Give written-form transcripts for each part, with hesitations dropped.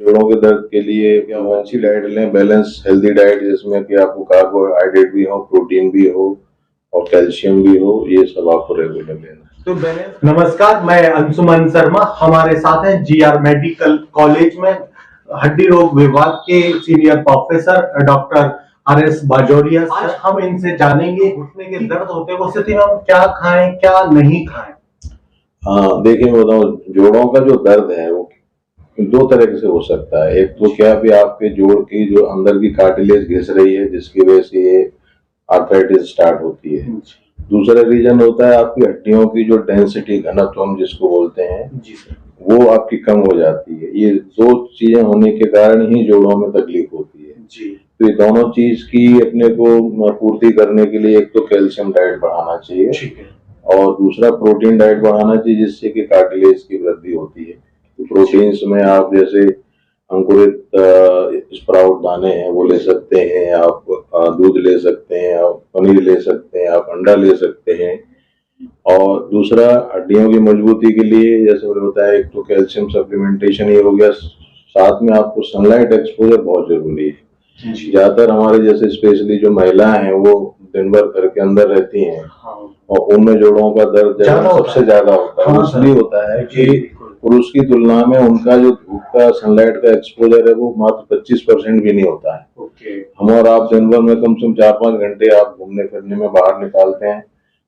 जोड़ों के दर्द के लिए क्या अच्छी डाइट लें, बैलेंस हेल्दी डाइट जिसमें कि आपको कार्बोहाइड्रेट भी हो, प्रोटीन भी हो और कैल्शियम भी हो, ये सब आपको रेगुलर लेना। तो नमस्कार, मैं अंशुमन शर्मा, हमारे साथ हैं जीआर मेडिकल कॉलेज में हड्डी रोग विभाग के senior professor doctor RS Bajoria. आज हम इनसे जानेंगे घुटने के दर्द होते हैं उस स्थिति में हम क्या खाएं क्या नहीं खाएं। हाँ देखिए, मैं बताऊँ, जोड़ों का जो दर्द है वो दो तरह से हो सकता है। एक तो क्या भी आपके जोड़ की जो अंदर की कार्टिलेज घिस रही है जिसकी वजह से ये आर्थराइटिस स्टार्ट होती है। दूसरा रीजन होता है आपकी हड्डियों की जो डेंसिटी, घनत्व हम जिसको बोलते हैं, वो आपकी कम हो जाती है। ये दो चीजें होने के कारण ही जोड़ों में तकलीफ होती है। तो ये दोनों चीज की अपने को पूर्ति करने के लिए एक तो कैल्शियम डाइट बढ़ाना चाहिए और दूसरा प्रोटीन डाइट बढ़ाना चाहिए जिससे कि कार्टिलेज की वृद्धि होती है। तो प्रोटीन्स में आप जैसे अंकुरित स्प्राउट दाने हैं वो ले सकते हैं, आप दूध ले सकते हैं, आप पनीर ले सकते हैं, आप अंडा ले सकते हैं। और दूसरा हड्डियों की मजबूती के लिए जैसे मैंने बताया, एक तो कैल्शियम सप्लीमेंटेशन ये हो गया, साथ में आपको सनलाइट एक्सपोजर बहुत जरूरी है। ज्यादातर हमारे जैसे स्पेशली जो महिलाएं हैं वो दिन भर घर के अंदर रहती हैं और उनमें जोड़ों का दर्द सबसे ज्यादा होता है। इसलिए होता है कि पुरुष की तुलना में उनका जो धूप का सनलाइट का एक्सपोजर है वो मात्र 25% भी नहीं होता है। हम और आप दिन भर में कम से कम 4-5 घंटे आप घूमने फिरने में बाहर निकालते हैं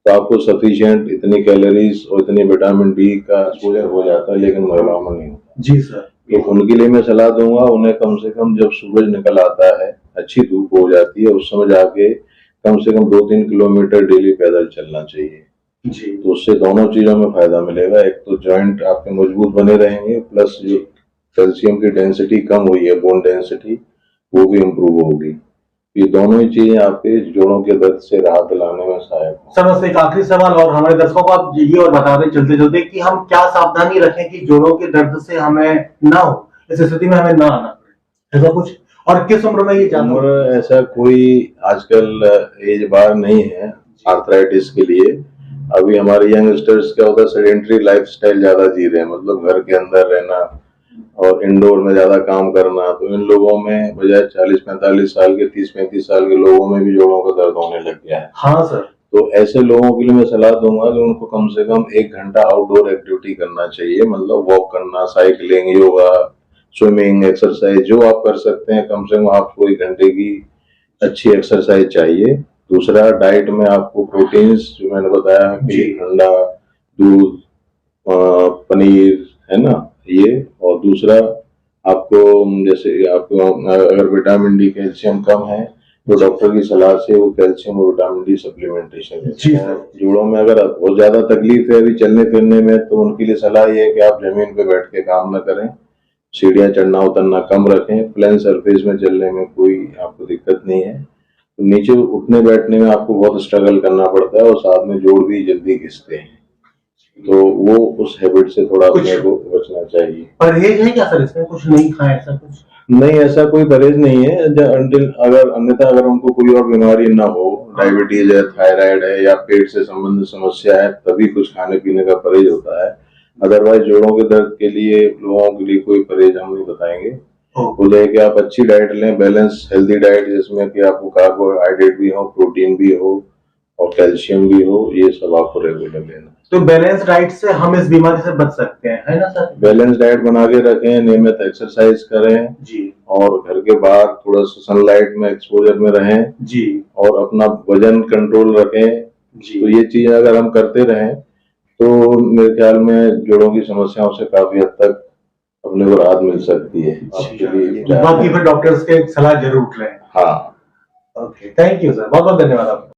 तो आपको सफिशिएंट इतनी कैलोरीज और इतनी विटामिन डी का एक्सपोजर हो जाता है, लेकिन महिलाओं में नहीं होता। जी सर। तो उनके लिए मैं सलाह दूंगा, उन्हें कम से कम जब सूरज निकल आता है, अच्छी धूप हो जाती है, उस समय जाके कम से कम 2-3 किलोमीटर डेली पैदल चलना चाहिए। तो उससे दोनों चीजों में फायदा मिलेगा। एक तो जॉइंट आपके मजबूत बने रहेंगे, प्लस जो कैल्शियम की डेंसिटी कम हुई है, बोन डेंसिटी, वो भी इम्प्रूव होगी। ये दोनों ही चीजें आपके जोड़ों के दर्द से राहत दिलाने में सहायक होंगी। सर बस एक आखिरी सवाल और हमारे दर्शकों को आप ये और बता दें चलते चलते कि हम क्या सावधानी रखें कि जोड़ों के दर्द से हमें ना हो, इस स्थिति में हमें ना आना पड़े, ऐसा कुछ? और किस उम्र में ये उम्र ऐसा कोई आजकल एज बार नहीं है आर्थराइटिस के लिए। अभी हमारे यंगस्टर्स क्या होता है, सेडेंटरी लाइफस्टाइल ज्यादा जी रहे हैं, मतलब घर के अंदर रहना और इंडोर में ज्यादा काम करना। तो इन लोगों में बजाय 40-45 साल के 30-35 साल के लोगों में भी जोड़ों का दर्द होने लग गया है। हाँ सर। तो ऐसे लोगों के लिए मैं सलाह दूंगा कि उनको कम से कम 1 घंटा आउटडोर एक्टिविटी करना चाहिए, मतलब वॉक करना, साइकिलिंग, योगा, स्विमिंग, एक्सरसाइज जो आप कर सकते हैं, कम से कम आपको 1 घंटे की अच्छी एक्सरसाइज चाहिए। दूसरा, डाइट में आपको प्रोटीन्स जो मैंने बताया कि अंडा, दूध, पनीर है ना ये। और दूसरा आपको जैसे आपको अगर विटामिन डी, कैल्शियम कम है तो डॉक्टर की सलाह से वो कैल्शियम और विटामिन डी सप्लीमेंटेशन है। जोड़ों में अगर बहुत ज्यादा तकलीफ है अभी चलने फिरने में तो उनके लिए सलाह ये है कि आप जमीन पे बैठ के काम न करें, सीढ़ियाँ चढ़ना उतरना कम रखें, प्लेन सरफेस में चलने में कोई आपको दिक्कत नहीं है। तो नीचे उठने बैठने में आपको बहुत स्ट्रगल करना पड़ता है और साथ में जोड़ भी जल्दी घिसते हैं, तो वो उस हैबिट से थोड़ा अपने को बचना चाहिए। परहेज है क्या सर इसमें, कुछ नहीं खाएं ऐसा कुछ? नहीं, ऐसा कोई परहेज नहीं है। अगर अन्यथा अगर उनको कोई और बीमारी ना हो, डायबिटीज है, थायराइड है या पेट से संबंधित समस्या है, तभी कुछ खाने पीने का परहेज होता है। अदरवाइज जोड़ों के दर्द के लिए लोगों के लिए कोई परहेज हम नहीं बताएंगे। बोले कि आप अच्छी डाइट लें, बैलेंस हेल्दी डाइट जिसमें कि आपको कार्बोहाइड्रेट भी हो, प्रोटीन भी हो और कैल्शियम भी हो, ये सब आपको रेगुलर लेना। तो बैलेंस डाइट से हम इस बीमारी से बच सकते हैं, है ना सर? बैलेंस डाइट बना के रखें, नियमित एक्सरसाइज करें जी, और घर के बाहर थोड़ा सा सनलाइट में एक्सपोजर में रहें जी, और अपना वजन कंट्रोल रखें जी। तो ये चीजें अगर हम करते रहें तो मेरे ख्याल में जोड़ों की समस्याओं से काफी हद तक अपने को राहत मिल सकती है। बाकी फिर डॉक्टर्स के सलाह जरूर लें। हाँ, ओके, थैंक यू सर, बहुत बहुत धन्यवाद आपका।